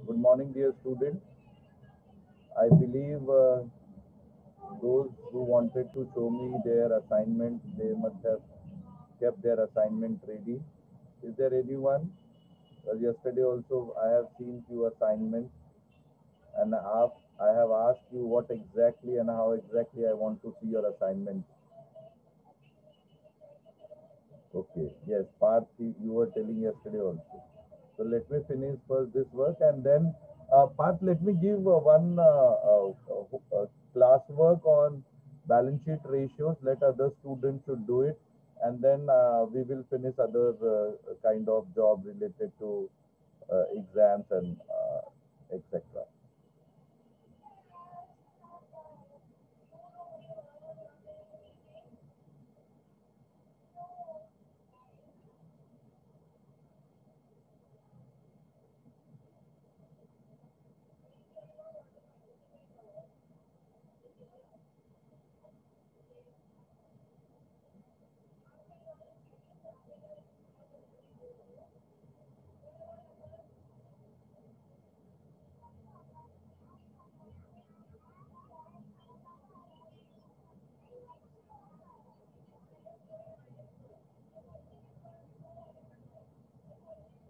Good morning, dear students. I believe those who wanted to show me their assignment, they must have kept their assignment ready. Is there anyone? Well, yesterday also I have seen few assignments, and I have asked you what exactly and how exactly I want to see your assignment. Okay, yes, part you were telling yesterday also. So let me finish first this work, and then part let me give one class work on balance sheet ratios. Let other students should do it, and then we will finish other kind of job related to exams and etc.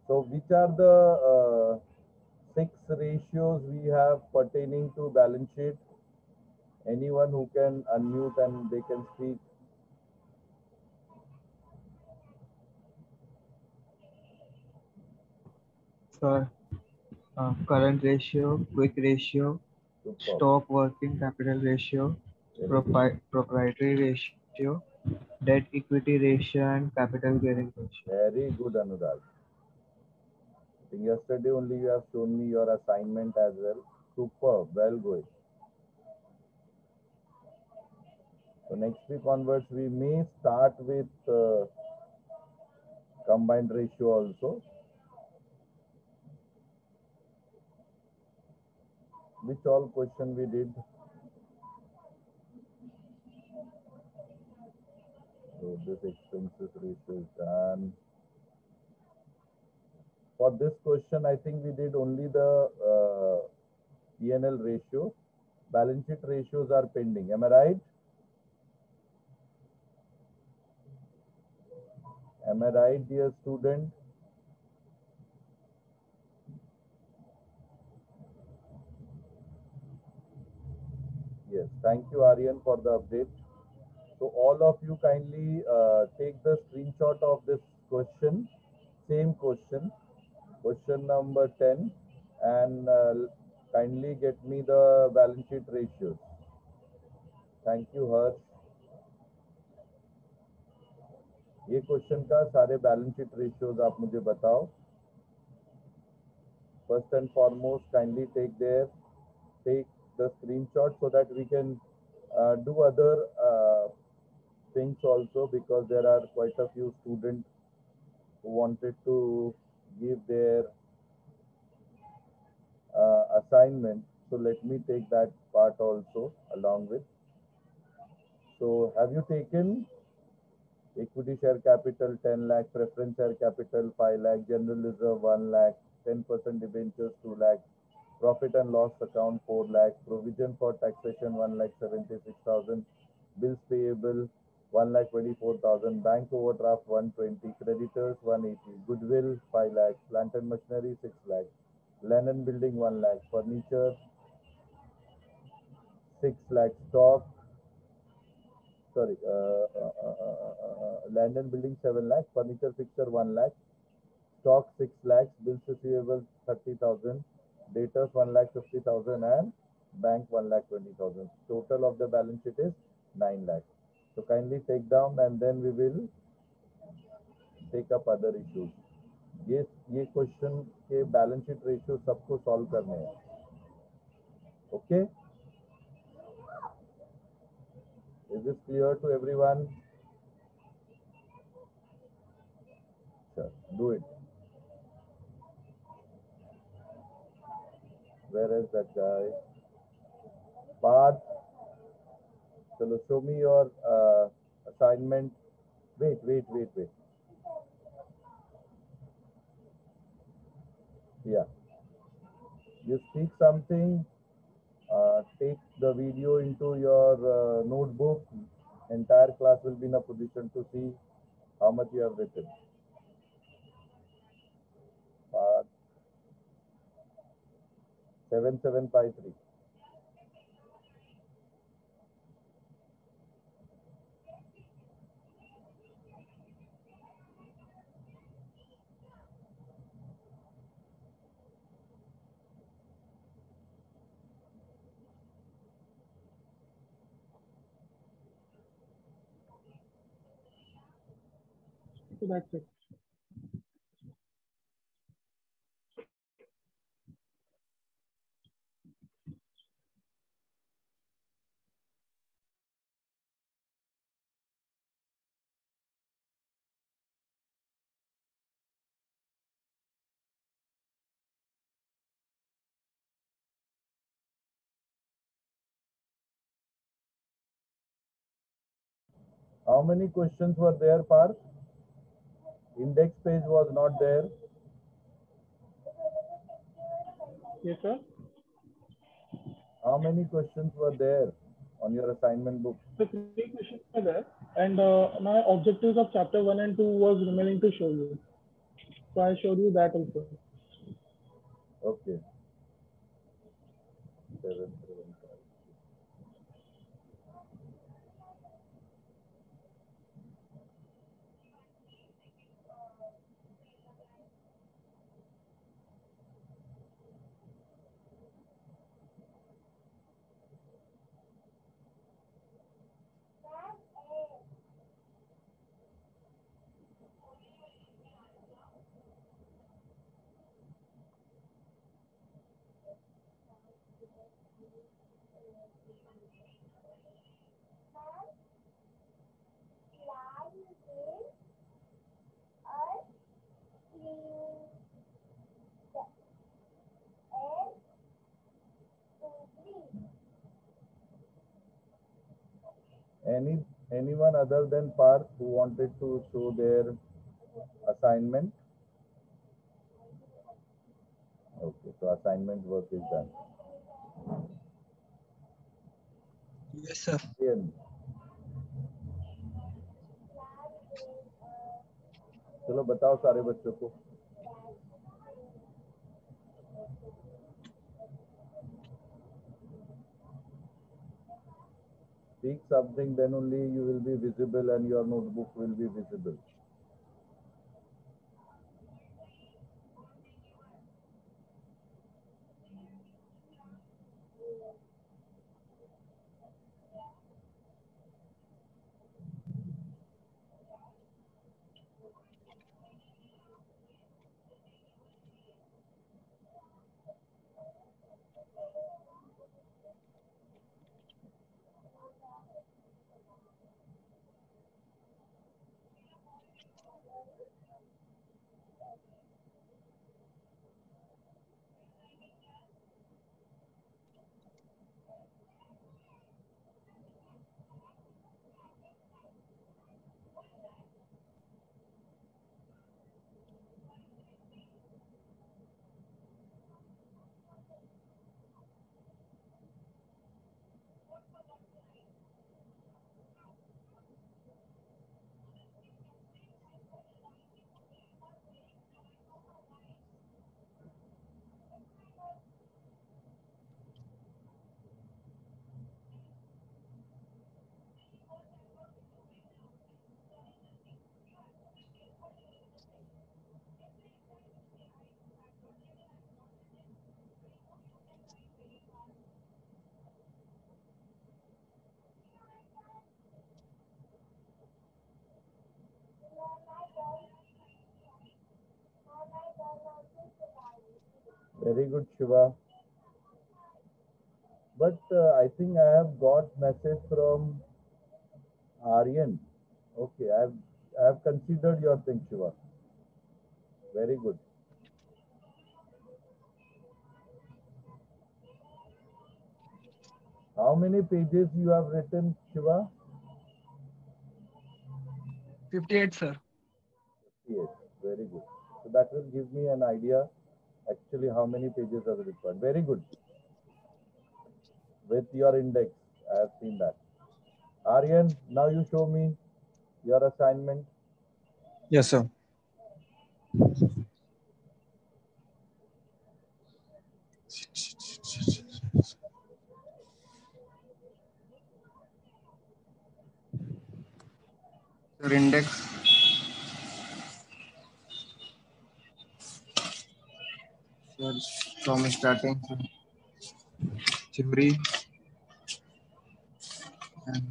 So which are the six ratios we have pertaining to balance sheet? Anyone who can unmute and they can speak. Sir, current ratio, quick ratio, Superb. stock working capital ratio, Very good. proprietary ratio, debt equity ratio, and capital gearing ratio. Very good, Anurag. I think yesterday only you have shown me your assignment as well. Superb. Well going. So next week onwards, we may start with combined ratio also. Which all question we did? So this expenses ratio is done. For this question, I think we did only the P&L ratio. Balance sheet ratios are pending. Am I right? Am I right, dear student? Yes. Thank you, Aryan, for the update. So all of you kindly take the screenshot of this question, same question, question number 10, and kindly get me the balance sheet ratios. Thank you, Harsh. ये question का सारे balance sheet ratios आप मुझे बताओ. First and foremost, kindly take the screenshot so that we can do other things also, because there are quite a few students who wanted to give their assignment. So let me take that part also along with. So have you taken equity share capital 10 lakh, preference share capital 5 lakh, general reserve 1 lakh, 10% debentures 2 lakh, profit and loss account 4 lakh, provision for taxation 1 lakh 76,000, bills payable 1 lakh 24,000, bank overdraft 120, creditors 180, goodwill 5 lakh, plant and machinery 6 lakh, land and building 1 lakh, furniture 6 lakh, stock, sorry, land and building 7 lakh, furniture fixture 1 lakh, stock 6 lakhs, bills receivable 30,000, debtors 1 lakh 50,000, and bank 1 lakh 20,000. Total of the balance sheet is 9 lakh. So kindly take down, and then we will take up other issues. ये question के balance sheet ratio सबको solve करने हैं. Okay, is this clear to everyone? Sure, do it. Where is that guy? Parth, chalo, show me your assignment. Wait. Yeah. You speak something, take the video into your notebook. Entire class will be in a position to see how much you have written. Part 7753. So that's it. How many questions were there, Parth? Index page was not there. Yes, sir. How many questions were there on your assignment book? The three questions are there, and my objectives of chapter 1 and 2 was remaining to show you. So I showed you that also. Okay. 775. Anyone other than Parth who wanted to show their assignment? Okay, so assignment work is done. Yes, sir. Ian. चलो बताओ सारे बच्चों को. Speak something, then only you will be visible and your notebook will be visible. Very good, Shiva. But I think I have got message from Aryan. Okay, I have considered your thing, Shiva. Very good. How many pages you have written, Shiva? 58, sir. Yes, very good. So that will give me an idea Actually, how many pages are required? Very good. With your index, I have seen that. Aryan, now you show me your assignment. Yes, sir. Sir, index. Sir, from starting theory and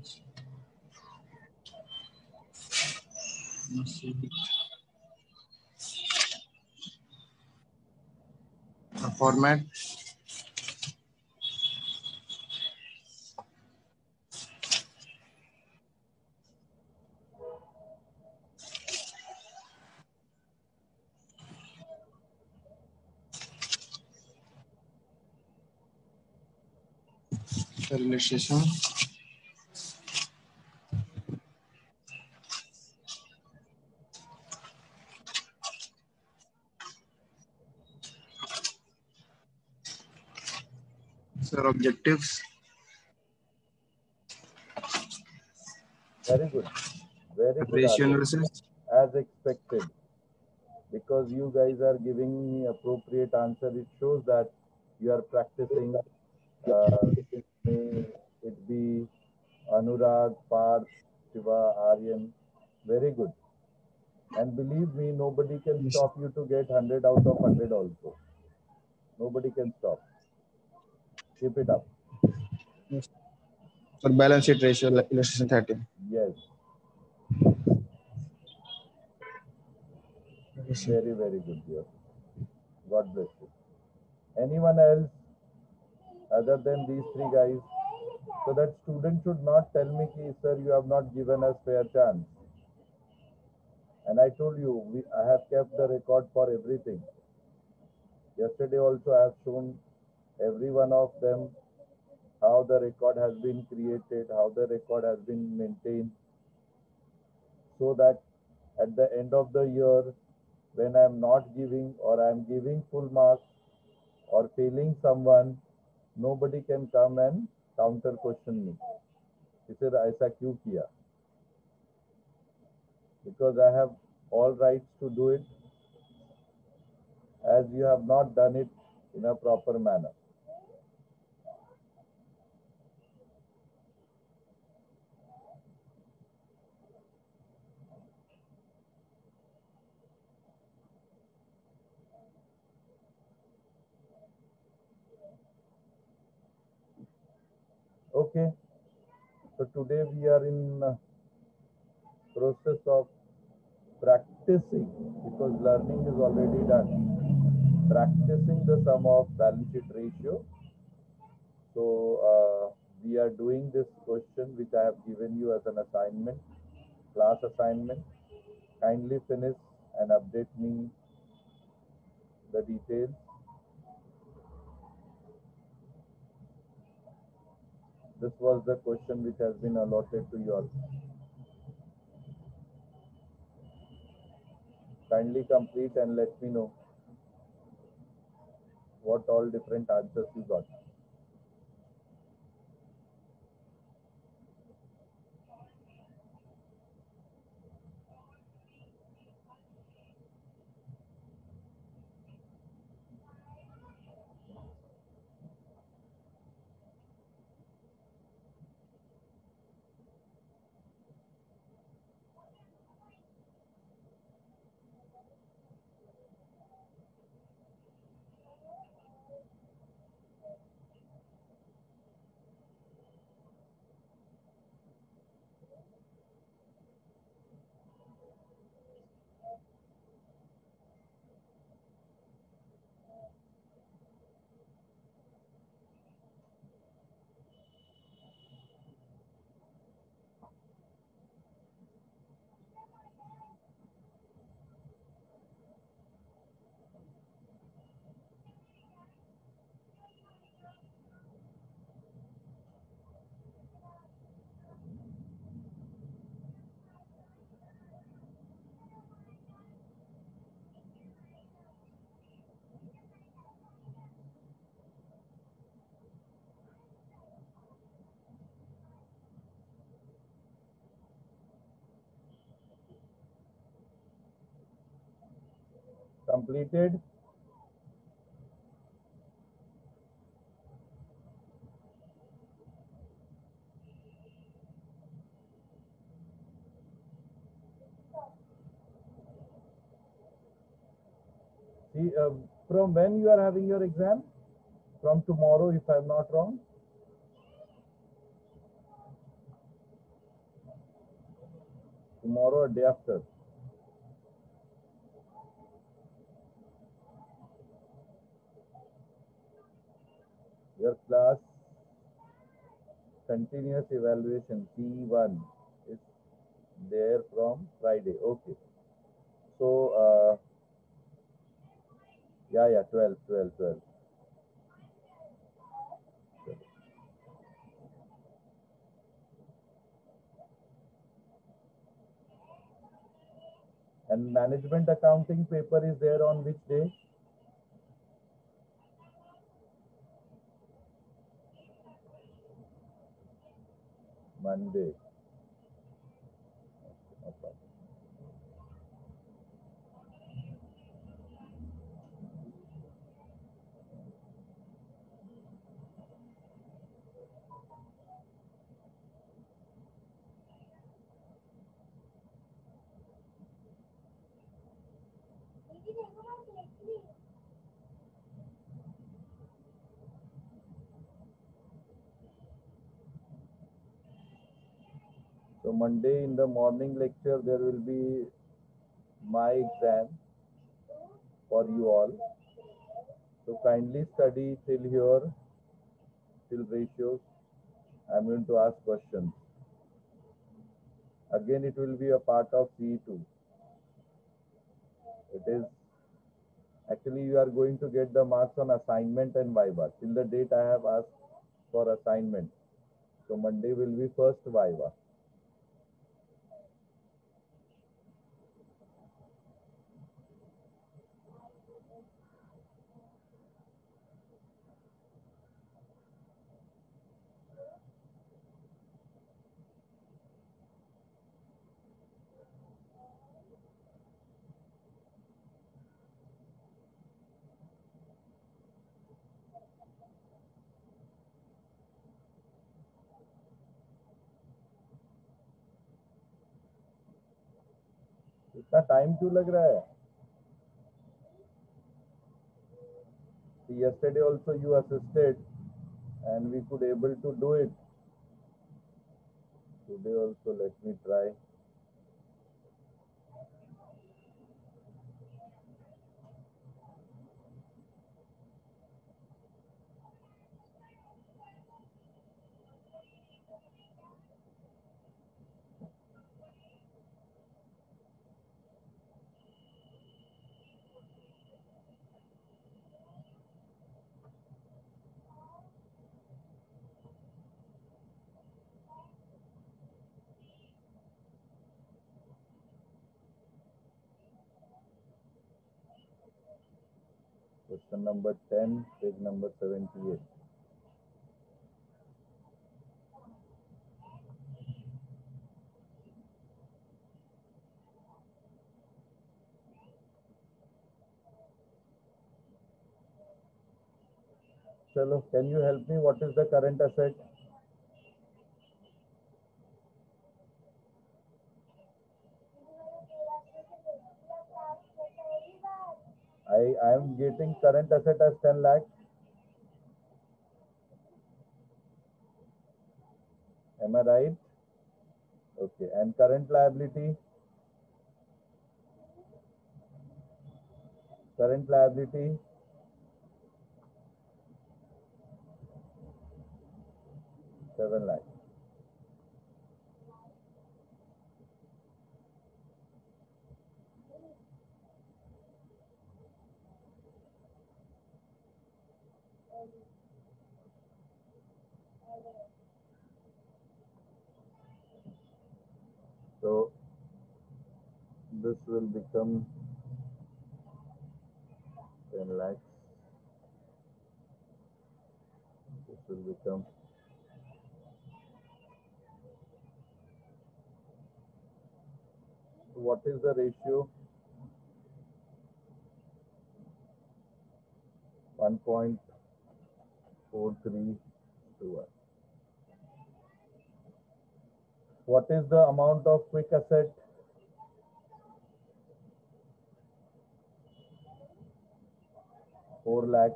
format. Sir, illustration. Sir, objectives. Very good. Very good, Ratio Aryan. analysis. As expected. Because you guys are giving me appropriate answer, it shows that you are practicing. May it be Anurag, Parth, Shiva, Aryan. Very good. And believe me, nobody can Yes. stop you to get 100 out of 100 also. Nobody can stop. Keep it up. Yes. Sir, balance sheet ratio, illustration 13. Yes. Yes, sir. Very, very good, dear. God bless you. Anyone else other than these three guys? So that student should not tell me, ki, sir, you have not given us fair chance. And I told you, I have kept the record for everything. Yesterday also I have shown every one of them how the record has been created, how the record has been maintained, so that at the end of the year, when I am not giving or I am giving full marks or failing someone, nobody can come and counter question me. He said, "ऐसा क्यों किया?" Because I have all rights to do it, as you have not done it in a proper manner. Okay, so today we are in process of practicing, because learning is already done. Practicing the sum of balance sheet ratio. So we are doing this question which I have given you as an assignment, class assignment. Kindly finish and update me the details. This was the question which has been allotted to you all. Kindly complete and let me know what all different answers you got. Completed? See, from when you are having your exam? From tomorrow, if I'm not wrong. Tomorrow or day after. Your class continuous evaluation P1 is there from Friday. Okay. So, yeah, 12. And management accounting paper is there on which day? Monday. Okay. So Monday in the morning lecture there will be my exam for you all. So kindly study till here, till ratios. I'm going to ask questions. Again, it will be a part of CE2. It is actually you are going to get the marks on assignment and viva. Till the date I have asked for assignment. So Monday will be first viva. इतना time क्यों लग रहा है? Yesterday also you assisted and we could able to do it. Today also let me try. Question number 10, page number 78. Chalo, can you help me? What is the current asset? I am getting current asset as 10 lakh. Am I right? Okay. And current liability? Current liability? Seven lakh. So this will become 10 lakhs. This will become what is the ratio? 1.43 to 1. What is the amount of quick asset? Four lakh.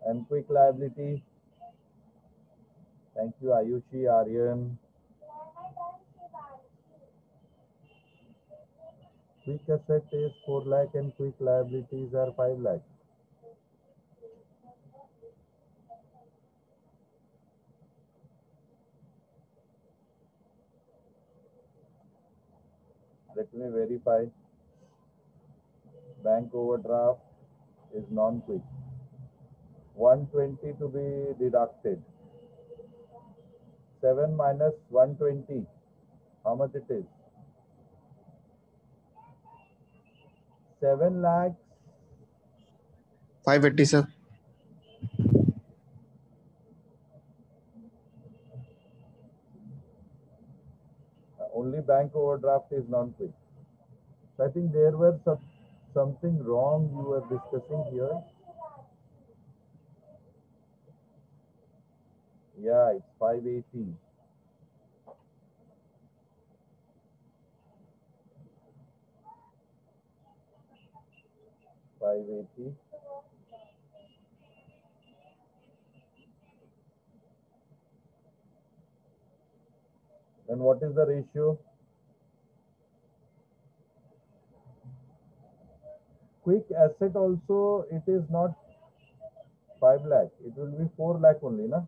And quick liability? Thank you, Ayushi, Aryan. Quick asset is 4 lakh and quick liabilities are 5 lakh. Let me verify. Bank overdraft is non-quick. 120 to be deducted. 7 minus 120. How much it is? 7 lakhs. 580, sir. Only bank overdraft is non-quick. So I think there were something wrong you were discussing here. Yeah, it's 580. Then what is the ratio? Quick asset also, it is not 5 lakh. It will be 4 lakh only, na?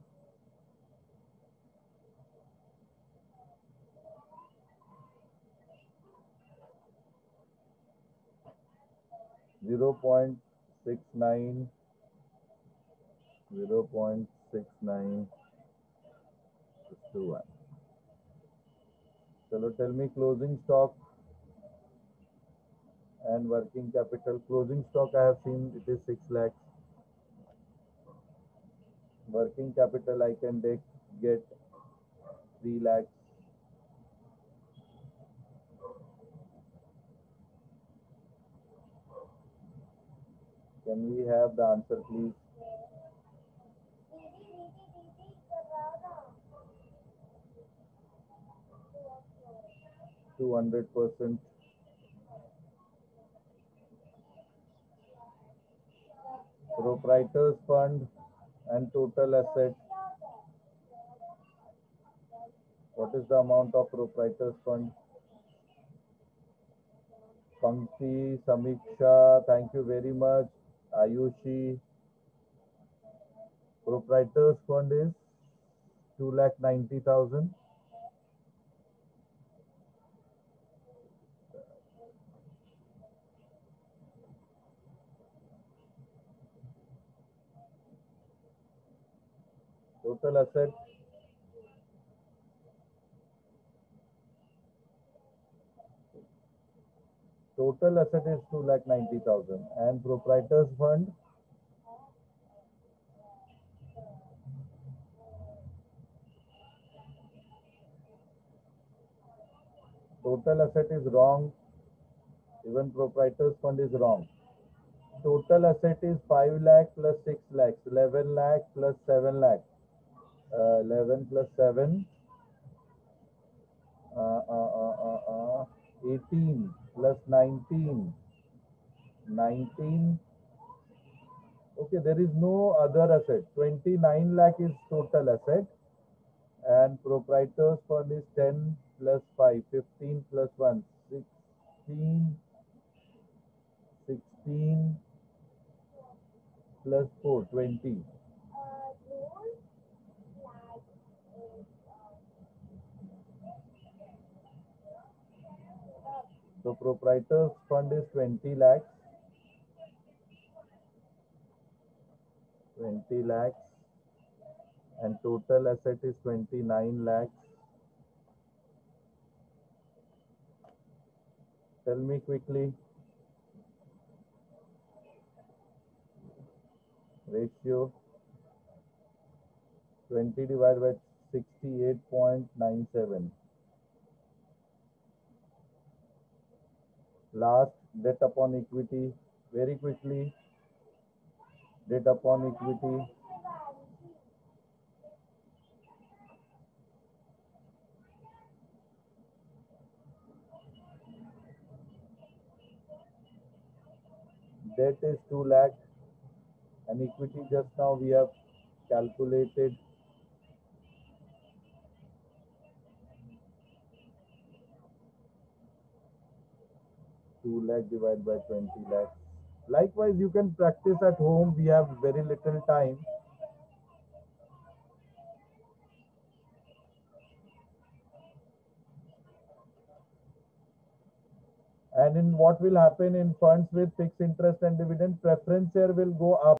Zero point 0.69 to 1. So tell me closing stock and working capital. Closing stock I have seen it is 6 lakhs. Working capital I can get 3 lakhs. Can we have the answer, please? %. Proprietors fund and total asset. What is the amount of proprietors fund? Pankti, Samiksha, thank you very much. Ayushi. Proprietors fund is 2,90,000. Total asset. Total asset is 2,90,000 and proprietors fund. Total asset is wrong. Even proprietors fund is wrong. Total asset is 5 lakh plus 6 lakhs, 11 lakh plus 7 lakh. 11 plus 7, 18 plus 19, 19. Okay, there is no other asset. 29 lakh is total asset and proprietors fund is 10 plus 5, 15 plus 1, 16, 16 plus 4, 20. So proprietors fund is 20 lakhs. 20 lakhs and total asset is 29 lakhs. Tell me quickly. Ratio 20 divided by 68.97. Last, debt upon equity. Very quickly. Debt upon equity. Debt is 2 lakh and equity just now we have calculated 2 lakh divided by 20 lakh. Likewise, you can practice at home. We have very little time. And in what will happen in funds with fixed interest and dividend, preference share will go up.